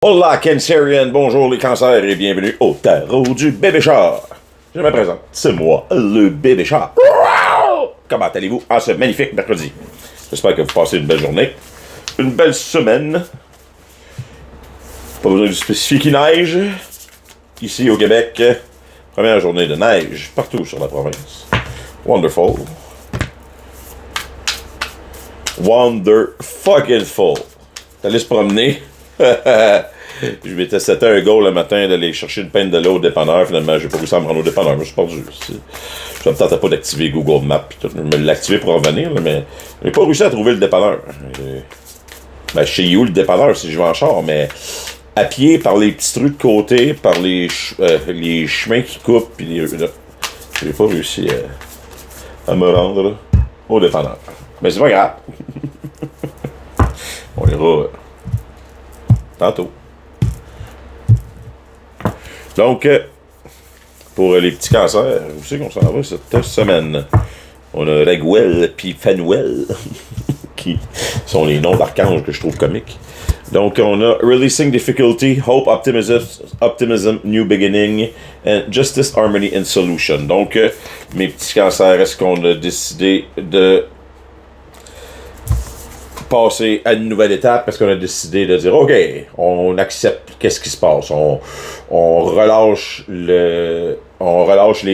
Hola Cancerian, bonjour les cancers et bienvenue au tarot du bébé chat. Je me présente, c'est moi, le bébé chat. Comment allez-vous en ce magnifique mercredi? J'espère que vous passez une belle journée, une belle semaine. Pas besoin de spécifier qu'il neige. Ici au Québec, première journée de neige partout sur la province. Wonderful. Wonderfucking-ful. T'allais se promener. Je m'étais seté un goal le matin d'aller chercher une pinte de l'eau au dépanneur. Finalement, j'ai pas réussi à me rendre au dépanneur. Je me suis perdu. Je me tentais pas d'activer Google Maps. Je me l'activer pour revenir, là, mais j'ai pas réussi à trouver le dépanneur. Ben, je sais où le dépanneur si je vais en char, mais à pied, par les petits trucs de côté, par les chemins qui coupent, pis j'ai pas réussi à me rendre là, au dépanneur. Mais c'est pas grave. On ira tantôt. Donc, pour les petits cancers, vous savez qu'on s'en va cette semaine. On a Raguel puis Fanuel, qui sont les noms d'archanges que je trouve comiques. Donc, on a Releasing Difficulty, Hope, Optimism, New Beginning, and Justice, Harmony and Solution. Donc, mes petits cancers, est-ce qu'on a décidé de passer à une nouvelle étape parce qu'on a décidé de dire OK, on accepte qu'est-ce qui se passe, on relâche les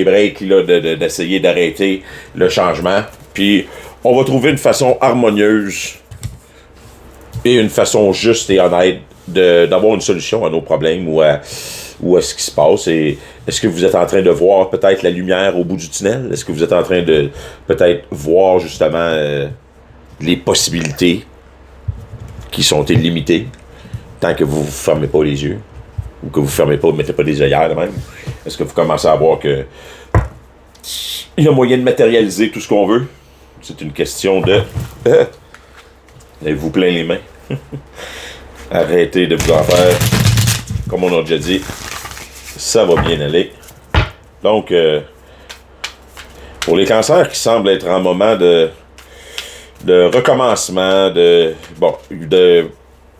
breaks là, d'essayer d'arrêter le changement, puis on va trouver une façon harmonieuse et une façon juste et honnête d'avoir une solution à nos problèmes ou à ce qui se passe. Et est-ce que vous êtes en train de voir peut-être la lumière au bout du tunnel? Est-ce que vous êtes en train de peut-être voir justement les possibilités qui sont illimitées tant que vous ne fermez pas les yeux ou que vous ne mettez pas des œillères même? Est-ce que vous commencez à voir que il y a moyen de matérialiser tout ce qu'on veut? C'est une question de avez-vous plein les mains? Arrêtez de vous en faire. Comme on a déjà dit, ça va bien aller. Donc, pour les cancers qui semblent être en moment de recommencement, de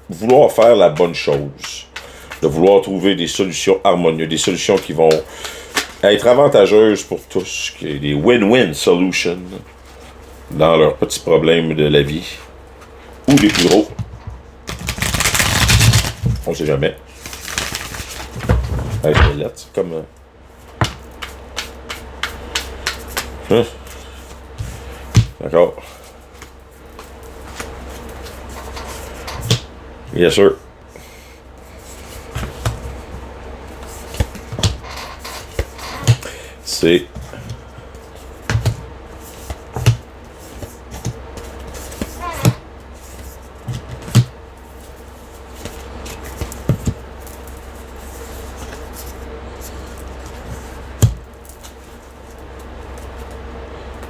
vouloir faire la bonne chose, de vouloir trouver des solutions harmonieuses, des solutions qui vont être avantageuses pour tous, des win-win solutions dans leurs petits problèmes de la vie, ou des plus gros. On sait jamais. C'est comme... D'accord. Yes, sir. C'est...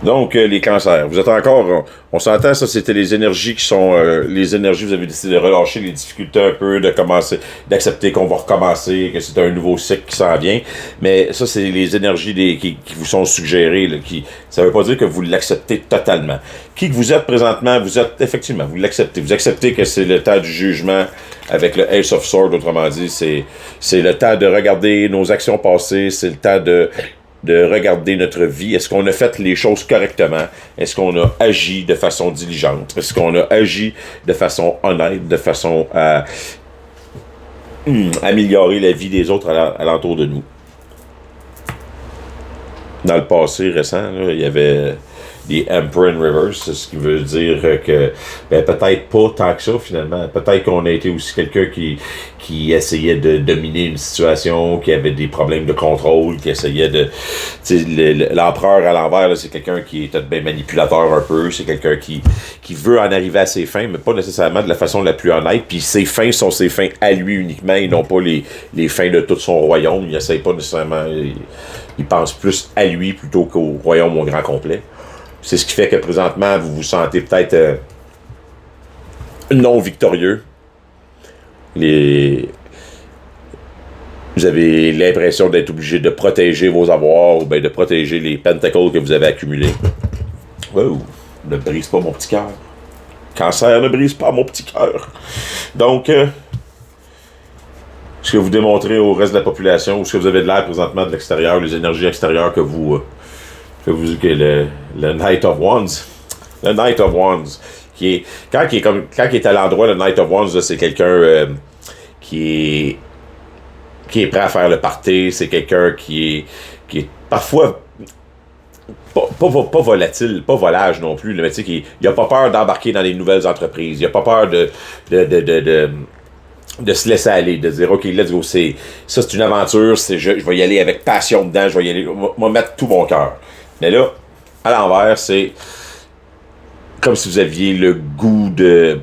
Donc, les cancers, vous êtes encore... On s'entend, ça, c'était les énergies qui sont... les énergies, vous avez décidé de relâcher les difficultés un peu, de commencer, d'accepter qu'on va recommencer, que c'est un nouveau cycle qui s'en vient. Mais ça, c'est les énergies qui vous sont suggérées. Là, ça veut pas dire que vous l'acceptez totalement. Qui que vous êtes présentement, vous êtes... Effectivement, vous l'acceptez. Vous acceptez que c'est le temps du jugement avec le Ace of Swords, autrement dit. C'est le temps de regarder nos actions passées. C'est le temps de regarder notre vie. Est-ce qu'on a fait les choses correctement? Est-ce qu'on a agi de façon diligente? Est-ce qu'on a agi de façon honnête, de façon à améliorer la vie des autres alentour de nous? Dans le passé récent, là, il y avait des Emperor in Reverse, ce qui veut dire que peut-être pas tant que ça finalement. Peut-être qu'on a été aussi quelqu'un qui essayait de dominer une situation, qui avait des problèmes de contrôle, qui essayait de... l'empereur à l'envers, là, c'est quelqu'un qui est peut-être bien manipulateur un peu, c'est quelqu'un qui veut en arriver à ses fins, mais pas nécessairement de la façon la plus honnête, puis ses fins sont ses fins à lui uniquement, et non pas les fins de tout son royaume. Il essaie pas nécessairement... Il pense plus à lui plutôt qu'au royaume au grand complet. C'est ce qui fait que présentement, vous vous sentez peut-être non victorieux. Vous avez l'impression d'être obligé de protéger vos avoirs ou bien de protéger les pentacles que vous avez accumulés. Wow, ne brise pas mon petit cœur. Cancer ne brise pas mon petit cœur. Donc, ce que vous démontrez au reste de la population, ou ce que vous avez de l'air présentement de l'extérieur, les énergies extérieures que le Knight of Wands. Le Knight of Wands, quand il est à l'endroit, le Knight of Wands, là, c'est quelqu'un qui est prêt à faire le party, c'est quelqu'un qui est parfois pas volatile, pas volage non plus, mais tu sais, il a pas peur d'embarquer dans les nouvelles entreprises, il a pas peur de se laisser aller, de dire, OK, let's go, ça c'est une aventure, je vais y aller avec passion dedans, je vais mettre tout mon cœur. Mais là, à l'envers, c'est comme si vous aviez le goût de...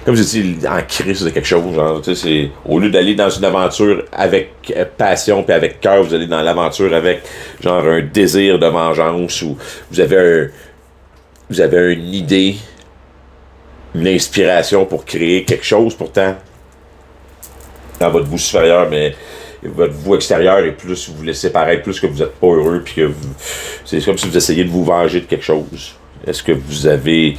Comme je dis, en crise de quelque chose, genre, tu sais, c'est... Au lieu d'aller dans une aventure avec passion puis avec cœur, vous allez dans l'aventure avec, genre, un désir de vengeance, ou vous avez une idée, une inspiration pour créer quelque chose, pourtant, dans votre vous supérieur, mais votre vous extérieur est plus, vous laissez paraître plus que vous êtes pas heureux, puis que c'est comme si vous essayez de vous venger de quelque chose. Est-ce que vous avez,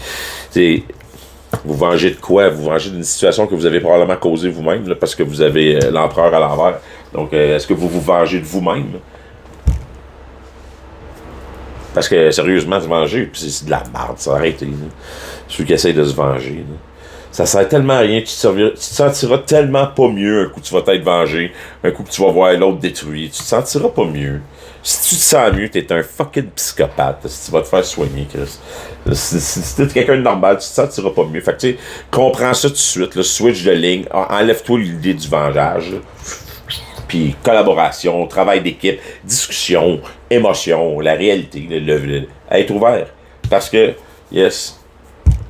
vous vengez de quoi? Vous vengez d'une situation que vous avez probablement causée vous-même, là, parce que vous avez l'empereur à l'envers. Donc, est-ce que vous vous vengez de vous-même? Parce que, sérieusement, se venger, c'est de la merde, ça arrête. Ceux qui essayent de se venger, là. Ça sert tellement à rien, tu te sentiras tellement pas mieux un coup tu vas t'être vengé, un coup que tu vas voir l'autre détruit, tu te sentiras pas mieux. Si tu te sens mieux, t'es un fucking psychopathe, si tu vas te faire soigner, Chris. Si t'es quelqu'un de normal, tu te sentiras pas mieux. Fait que tu sais, comprends ça tout de suite, le switch de ligne, enlève-toi l'idée du vengeage, puis collaboration, travail d'équipe, discussion, émotion, la réalité, être ouvert. Parce que, yes,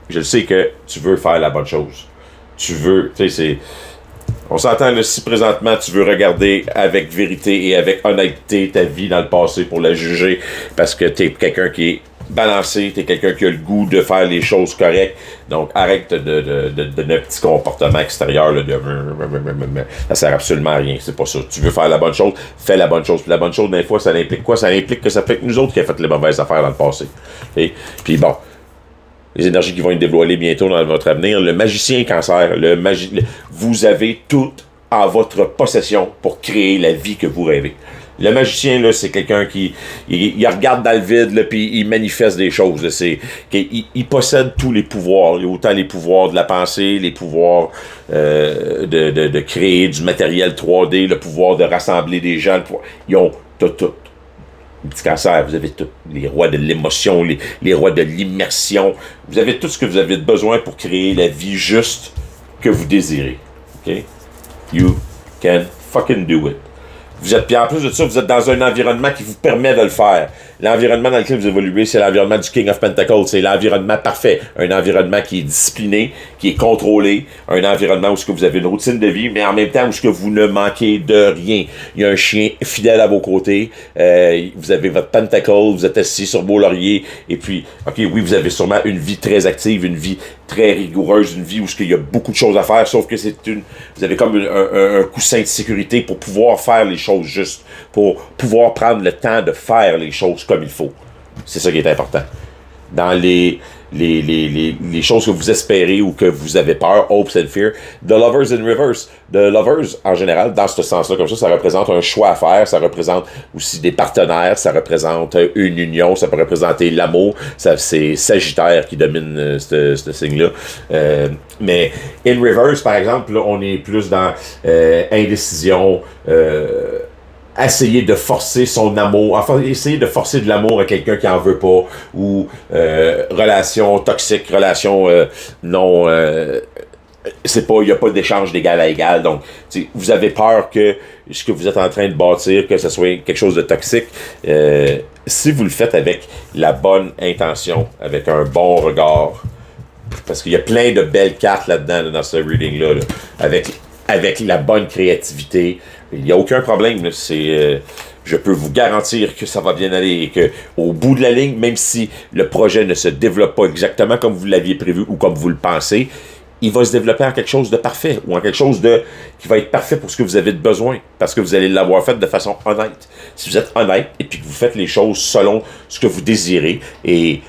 je sais que tu veux faire la bonne chose. Tu veux, tu sais, c'est... On s'entend là, si présentement tu veux regarder avec vérité et avec honnêteté ta vie dans le passé pour la juger, parce que t'es quelqu'un qui est balancé, t'es quelqu'un qui a le goût de faire les choses correctes, donc arrête de donner un petit comportement extérieur là, ça sert absolument à rien, c'est pas ça. Tu veux faire la bonne chose, fais la bonne chose. Puis la bonne chose, des fois, ça implique quoi? Ça implique que ça fait que nous autres qui avons fait les mauvaises affaires dans le passé. Et puis bon, les énergies qui vont être dévoilées bientôt dans votre avenir. Le magicien cancer, vous avez tout en votre possession pour créer la vie que vous rêvez. Le magicien, là, c'est quelqu'un qui il regarde dans le vide, là, puis il manifeste des choses. Là, il possède tous les pouvoirs. Il y a autant les pouvoirs de la pensée, les pouvoirs de créer du matériel 3D, le pouvoir de rassembler des gens. Ils ont tout. Petit cancer, vous avez tout. Les rois de l'émotion, les rois de l'immersion. Vous avez tout ce que vous avez besoin pour créer la vie juste que vous désirez. OK? You can fucking do it. Puis en plus de ça, vous êtes dans un environnement qui vous permet de le faire. L'environnement dans lequel vous évoluez, c'est l'environnement du King of Pentacles. C'est l'environnement parfait. Un environnement qui est discipliné, qui est contrôlé. Un environnement où ce que vous avez une routine de vie, mais en même temps où ce que vous ne manquez de rien. Il y a un chien fidèle à vos côtés. Vous avez votre Pentacle. Vous êtes assis sur vos lauriers. Et puis, OK, oui, vous avez sûrement une vie très active, une vie très rigoureuse, une vie où il y a beaucoup de choses à faire, sauf que vous avez comme un coussin de sécurité pour pouvoir faire les choses justes, pour pouvoir prendre le temps de faire les choses comme il faut. C'est ça qui est important. Dans les choses que vous espérez ou que vous avez peur, hopes and fear, the lovers in reverse. The lovers, en général, dans ce sens-là, comme ça représente un choix à faire, ça représente aussi des partenaires, ça représente une union, ça peut représenter l'amour, c'est Sagittaire qui domine ce signe-là. Mais in reverse, par exemple, là, on est plus dans indécision, essayer de forcer son amour, enfin, essayer de forcer de l'amour à quelqu'un qui en veut pas, ou relation toxique, relation non... il n'y a pas d'échange d'égal à égal, donc vous avez peur que ce que vous êtes en train de bâtir, que ce soit quelque chose de toxique, si vous le faites avec la bonne intention, avec un bon regard, parce qu'il y a plein de belles cartes là-dedans, là, dans ce reading-là, là, avec la bonne créativité, il n'y a aucun problème. Là, je peux vous garantir que ça va bien aller et que au bout de la ligne, même si le projet ne se développe pas exactement comme vous l'aviez prévu ou comme vous le pensez, il va se développer en quelque chose de parfait ou en quelque chose qui va être parfait pour ce que vous avez de besoin parce que vous allez l'avoir fait de façon honnête. Si vous êtes honnête et puis que vous faites les choses selon ce que vous désirez et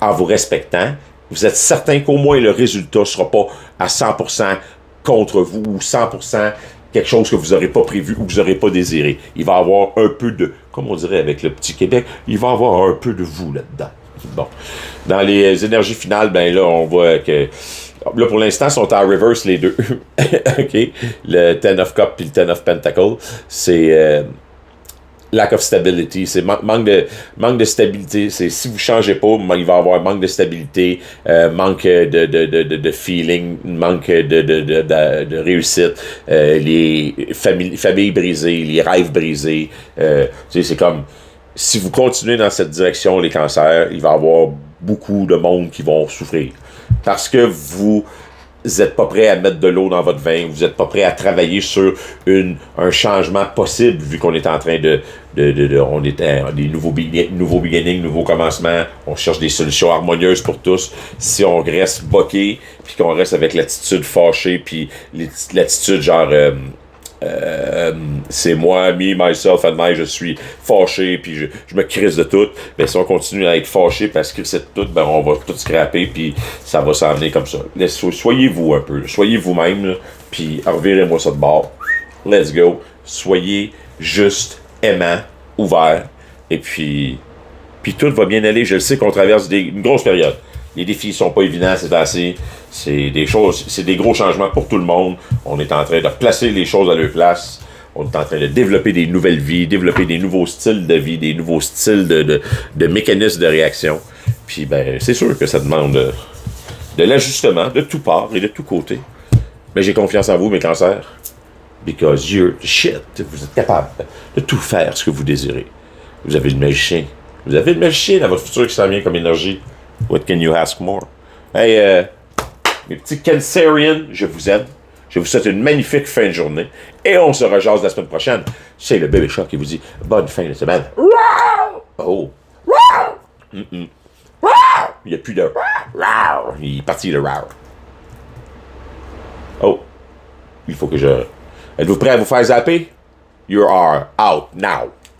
en vous respectant vous êtes certain qu'au moins le résultat ne sera pas à 100% contre vous ou 100% quelque chose que vous n'aurez pas prévu ou que vous n'aurez pas désiré. Il va y avoir un peu de, comme on dirait avec le petit Québec, il va y avoir un peu de vous là-dedans. Bon. Dans les énergies finales, ben là, on voit que là, pour l'instant, ils sont en reverse les deux. OK? Le Ten of Cups et le Ten of Pentacles. C'est lack of stability. C'est manque de stabilité. C'est si vous changez pas, il va y avoir manque de stabilité, manque de feeling, manque de réussite, les familles brisées, les rêves brisés. C'est comme si vous continuez dans cette direction, les cancers, il va y avoir beaucoup de monde qui vont souffrir. Parce que vous n'êtes pas prêt à mettre de l'eau dans votre vin, vous n'êtes pas prêt à travailler sur un changement possible, vu qu'on est en train on est des nouveaux beginnings, nouveaux commencements, on cherche des solutions harmonieuses pour tous. Si on reste boqué, puis qu'on reste avec l'attitude fâchée, puis l'attitude genre... c'est moi, me, myself and I, je suis fâché, puis je me crisse de tout. Ben, si on continue à être fâché parce que c'est tout, ben, on va tout scraper, puis ça va s'en venir comme ça. Soyez-vous un peu, soyez vous-même, puis revirez-moi ça de bord. Let's go. Soyez juste aimant, ouvert, et puis tout va bien aller. Je le sais qu'on traverse une grosse période. Les défis sont pas évidents, c'est des gros changements pour tout le monde. On est en train de placer les choses à leur place. On est en train de développer des nouvelles vies, développer des nouveaux styles de vie, des nouveaux styles de mécanismes de réaction. Puis, ben, c'est sûr que ça demande de l'ajustement de tout part et de tout côté. Mais j'ai confiance en vous, mes cancers. Because you're the shit. Vous êtes capable de tout faire ce que vous désirez. Vous avez le magicien. Vous avez le magicien dans votre futur qui s'en vient comme énergie. What can you ask more? Hey, mes petits Cancerians, je vous aime. Je vous souhaite une magnifique fin de journée. Et on se rejase la semaine prochaine. C'est le bébé chat qui vous dit bonne fin de semaine. Oh. Il n'y a plus de... Il est parti le row. Oh. Il faut que je... Êtes-vous prêts à vous faire zapper? You are out now.